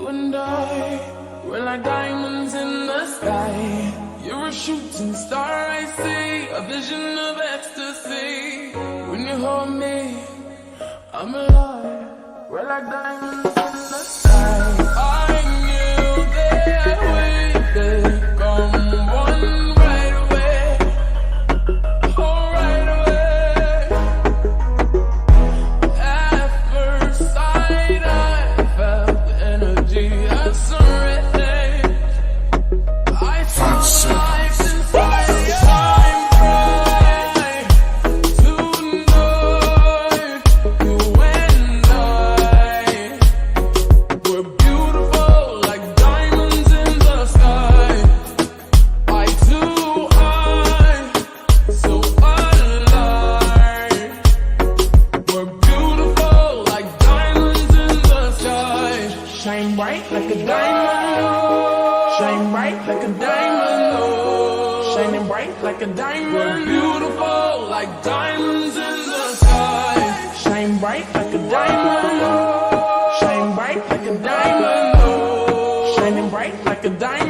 You and I, we're like diamonds in the sky. You're a shooting star, I see, a vision of ecstasy. When you hold me, I'm alive. We're like diamonds in the sky. I knew that we could come one right away. Oh, right away. At first sight, I felt the energy of surrender. I felt life inside your time bright. Tonight, you and I were beautiful like diamonds in the sky. I too high, so alive. We're beautiful like diamonds in the sky. Shine bright like a diamond. Shine bright like a diamond. Shining bright like a diamond. We're beautiful like diamonds in the sky. Shine bright like a diamond. Shine bright like a diamond. Shining bright like a diamond.